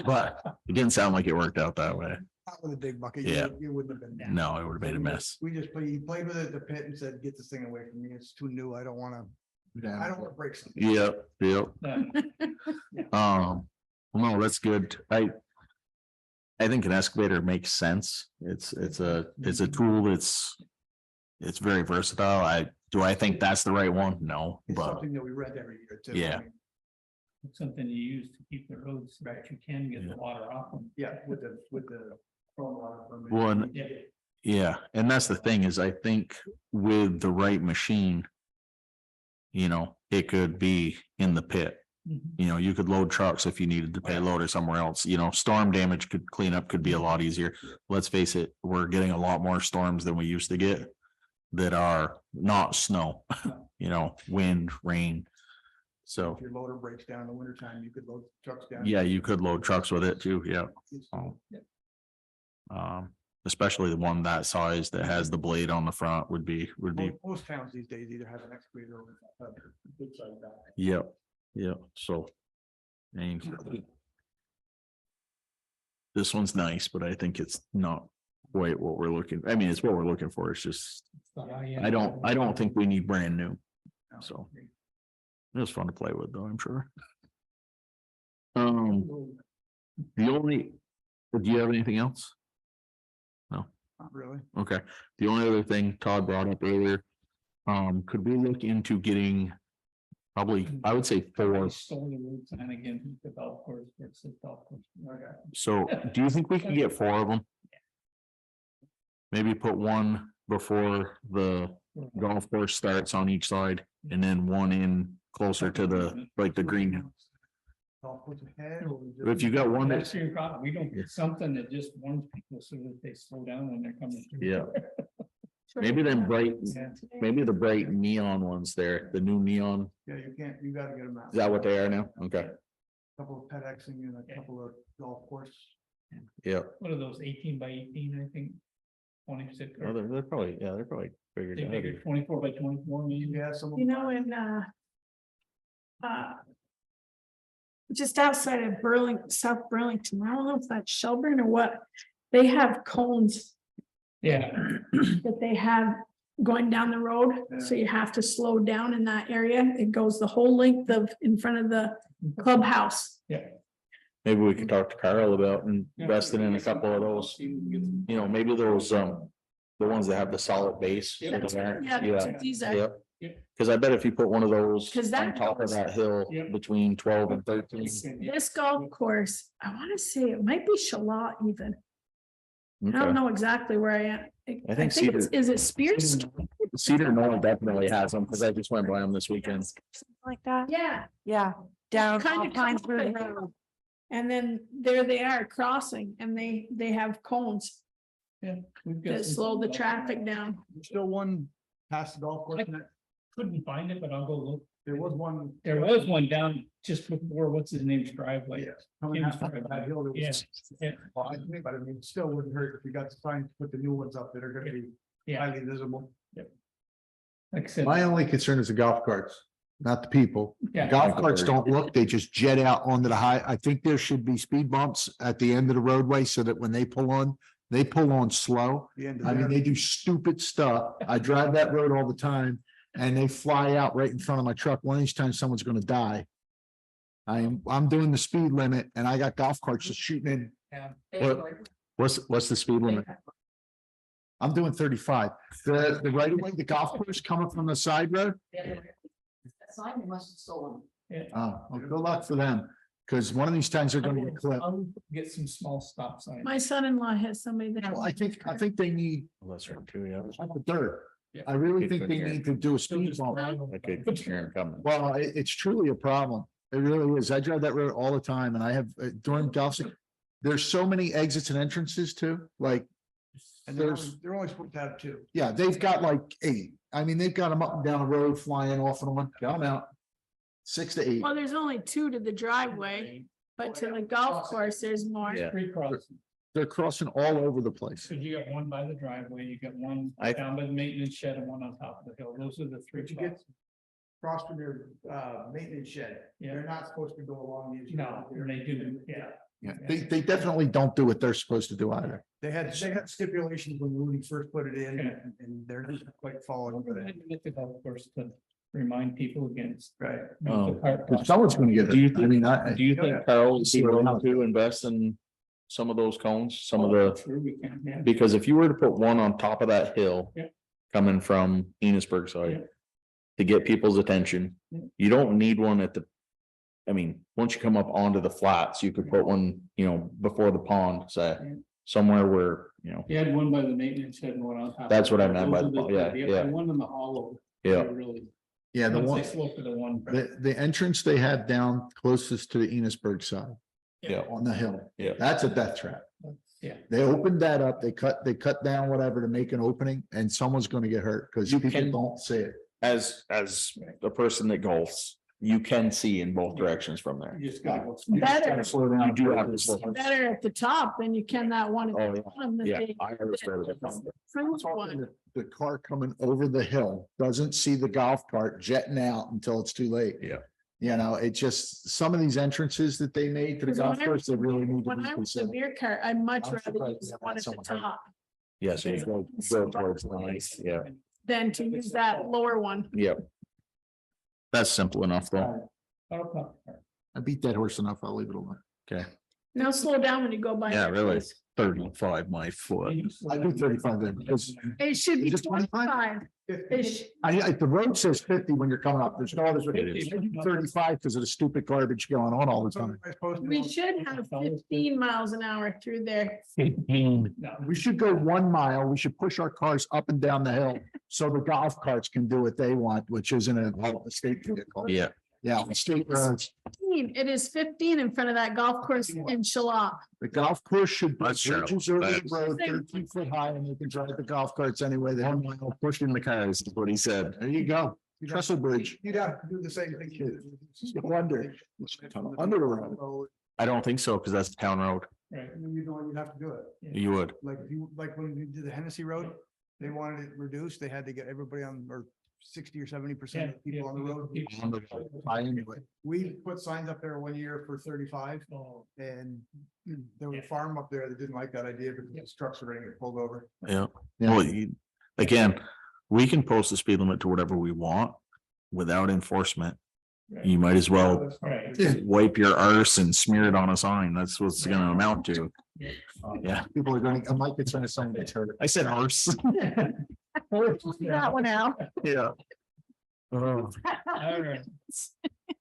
But it didn't sound like it worked out that way. Not with a big bucket. Yeah. You wouldn't have been down. No, it would have made a mess. We just he played with it at the pit and said, get this thing away from me. It's too new. I don't want to break something. Yep, yep. Well, no, that's good. I think an excavator makes sense. It's a tool that's very versatile. Do I think that's the right one? No, It's but something that we rent every year too. Yeah. It's something you use to keep the roads so that you can get the water off them. Yeah, with the stormwater permit. One- Yeah. yeah, and that's the thing is I think with the right machine, it could be in the pit. Mhm. You could load trucks if you needed to pay load or somewhere else, storm damage could be a lot easier. Let's face it, we're getting a lot more storms than we used to get that are not snow, wind, rain. So, If your loader breaks down in the wintertime, you could load trucks down. yeah, you could load trucks with it too, yeah. Especially the one that size that has the blade on the front would be, Most towns these days either have an excavator or a good size back. yep, so. And this one's nice, but I think it's not quite what we're looking, it's what we're looking for. It's just, I don't think we need brand new. So it was fun to play with though, I'm sure. Do you have anything else? Not really. Okay, the only other thing Todd brought up earlier, could we look into getting probably, I would say 4. Stole the road sign again, the golf course, versus golf course. Okay. So do you think we can get 4 of them? Maybe put one before the golf course starts on each side and then one in closer to the green. Golf course ahead or just- If you got one That's that's, your problem. We don't get something that just warns people so that they slow down when they're coming. through. yeah, maybe then Yeah. maybe the bright neon ones there, the new neon, Yeah, you gotta get them out. is that what they are now? Okay, Couple of pet Xing and a couple of golf course. yeah, What are those 18 by 18, I think? 26. well, or they're probably bigger. they than bigger, others. 24 by 24 maybe. Yeah, some. of You them know, are. in just outside of South Burlington, I don't know if that's Shelburne or what. They have cones Yeah, that they have going down the road, so you have to slow down in that area. It goes the whole length of in front of the clubhouse. Maybe we could talk to Carl about investing in a couple of those, you know, maybe those, the ones that have the solid base. Yeah, that's Yeah, what these are. yeah. Cause I bet if you put one of those 'Cause that on top of goes- that hill Yep. between 12 and 13. This golf course, I want to say it might be Shalat even. I don't Okay. know exactly where I am. I think Cedar- Is it Spears? Cedar Knoll definitely has them, cause I just went by them this weekend. Something like that. Yeah. Yeah, down Kind off of Hinesburg Road. And then there they are crossing and they have cones yeah. we've got that some- slow the traffic down. There's still one past the golf course, and that- Couldn't find it, but I'll go look. there was one. There was one down just before, what's his name's driveway? Yeah, coming Kim's out of that hill, there was- Yeah. Well, I think, but I mean, it still wouldn't hurt if you got the sign to put the new ones up that are gonna be Yeah, highly visible. like I said. My only concern is the golf carts, not the people. Yeah. Golf carts don't look, they just jet out onto the high. I think there should be speed bumps at the end of the roadway so that when they pull on slow. The end of I mean, there. they do stupid stuff. I drive that road all the time and they fly out right in front of my truck. One of these times someone's gonna die. I'm doing the speed limit and I got golf carts just shooting in. What's the speed limit? I'm doing 35. The right of way, the golf course coming from the side road. That sign they must have stolen. Oh, well, good luck for them, because one of these times they're gonna get clipped. I'll get some small stop signs. My son-in-law has somebody that. Well, I think they need That's right too, yeah. the dirt. Yeah. I really think they need to do a Still speed just bump. drive over. Okay, Karen coming. Well, it's truly a problem. It really is. I drive that road all the time and I have during golf. There's so many exits and entrances too, like, And there's, they're only supposed to have two. yeah, they've got like 8. I mean, they've got them up and down the road flying off and on. I'm out. 6 to 8. Well, there's only 2 to the driveway, but to the golf course, there's more. Yeah. Three crossings. They're crossing all over the place. So you got one by the driveway, you got one I- down by the maintenance shed and one on top of the hill. Those are the three. But you get spots. cross from your maintenance shed. Yeah. They're not supposed to go along these. No, they do, yeah. Yeah, they definitely don't do what they're supposed to do either. They had stipulations when Rudy first put it in Okay. and they're not quite following with I it. get the golf course to remind people against. Right. Someone's gonna get Do you it. I mean, I, Do you think Carl would be willing to invest in some of those cones, some of the, True, we can, yeah. because if you were to put one on top of that hill. Yeah. Coming from Enosburg Yeah. side. To get people's attention, Yeah. you don't need one at the. I mean, once you come up onto the flats, you could put one, you know, before the pond, say, Yeah. somewhere where, you know, You had one by the maintenance shed and one on top. That's what I meant by Those the are pond, yeah, the yeah. One in the hollow. yeah. Really. yeah, the Once one, they slope to the one. the entrance they have down closest to the Enosburg side Yeah, on the hill. Yeah. That's a death trap. Yeah. They opened that up, they cut down whatever to make an opening and someone's gonna get hurt because You people can- don't see it. as a person that golfs, you can see in both directions from there. You just gotta go. Better, Slow down. You do have to slow down. better at the top than you can that one. at the Oh, yeah. bottom that Yeah, they- I always started at the- French one. The car coming over the hill doesn't see the golf cart jetting out until it's too late. Yeah. You know, it just, some of these entrances that they made to the Because golf when I course, they really need to When be I was a considered. beer cart, I'd much I'm rather surprised use they the one at the haven't had someone top Yeah, so you go towards the nice, yeah, than to use that lower one. yeah. That's simple enough though. I beat that horse enough. I'll leave it alone. Okay. Now slow down when you go by. Yeah, that really. place. 35 my foot. I do 35 there because It should be Is it 25? 25. It sh- the road says 50 when you're coming up. There's no others. It is. 35 because of the stupid garbage going on all the time. We should have 15 miles an hour through there. We should go 1 mile. We should push our cars up and down the hill so the golf carts can do what they want, which isn't a state vehicle. Yeah, Yeah, on state roads. 15. It is 15 in front of that golf course in Shalott. The golf course should be That's true. bridges over the That's- road 13 foot high and you can drive the golf carts anyway. They don't want pushing the cars is what he said. There you go. Trestle bridge. You'd have to do the same thing. You wonder. Under the road. I don't think so, because that's the town road. Right. You know, you'd have to do it. You would. Like if you, like when you did the Hennessy Road, they wanted it reduced, they had to get everybody on, or 60 or 70% of the people on the road. On the- I into it. We put signs up there one year for 35 Oh, and there was a farm up there that didn't like that idea because trucks were gonna get pulled over. Yeah, Yeah. well, again, we can post the speed limit to whatever we want without enforcement. You might as well Right. wipe your arse and smear it on a sign. That's what it's gonna amount to. Yeah, People are going, Mike, it's on a sign that's hurt. I said arse. That one out. Yeah. Oh, All right.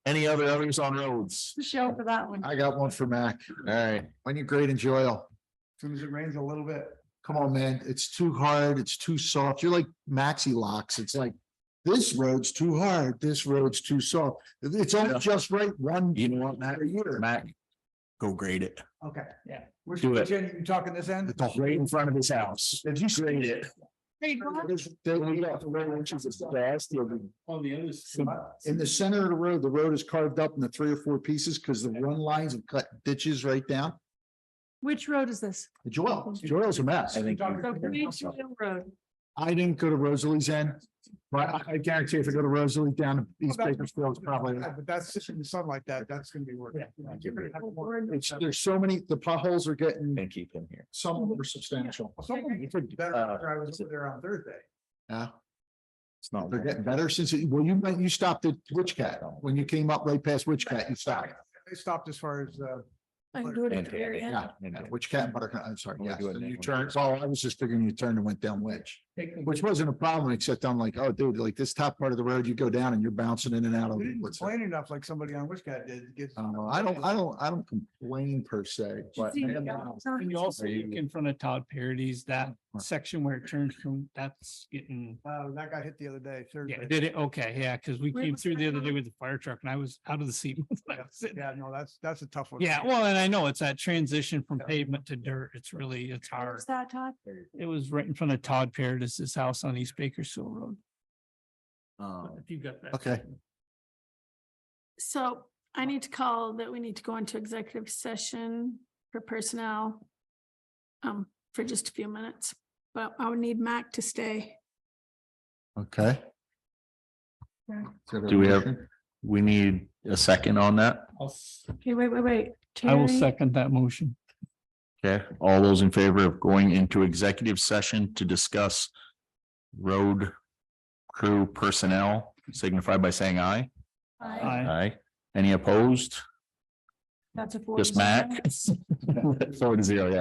any other others on roads? The show for that one. I got one for Mac. All right, When you grade in Joyle, As soon as it rains a little bit. come on, man, it's too hard, it's too soft. You're like maxi locks. It's like, this road's too hard, this road's too soft. It's all Yeah. just right, one. you know what, Matt? a year. Mac, go grade it. Okay. Yeah. Which, Do which it. end you talking this end? The Right in front of his house. If you grade it. All the others. In the center of the road is carved up into 3 or 4 pieces because the run lines have cut ditches right down. Which road is this? Joyle's a mess. I think So Bakersfield Road. I didn't go to Rosalie's end, but I guarantee if I go to Rosalie down to East Bakersfield, it's probably. Yeah, but that's sitting in the sun like that, that's gonna be work. There's so many, the potholes are getting, And keep him here. some of them are substantial. Some of them are better after I was over there on Thursday. Yeah, It's not. they're getting better since, you stopped at Witch Cat. When you came up right past Witch Cat, you stopped. They stopped as far as, I can do it at the very end. Yeah, Witch Cat and Buttercup, I'm sorry, We'll yes. do it And you now. turned, well, I was just figuring you turned and went down Witch, which wasn't a problem, except I'm like, oh, dude, like this top part of the road, you go down and you're bouncing in and out of we it. didn't What's that? complain enough like somebody on Wishcat did. It gets- I don't complain per se, but. See, And you also look in front of Todd Parody's, that section where it turns from, that's getting. That got hit the other day, Yeah, Thursday. did it? Okay, yeah, because we Where came was through the that other day from? with the fire truck and I was out of the seat. when I was sitting Yeah, there. no, that's a tough one. Yeah, well, and I know it's that transition from pavement to dirt. It's hard. Where's that, Todd? It was right in front of Todd Parody's house on East Bakersfield Road. If you got that. Okay. So I need to call that we need to go into executive session for personnel. For just a few minutes, but I would need Mac to stay. Okay. Do we have, we need a second on that? Okay, wait. I will Terry? second that motion. Okay, all those in favor of going into executive session to discuss road crew personnel signify by saying aye. Aye. Aye. Any opposed? That's a. Just 4-0. Mac? 4-0, yeah.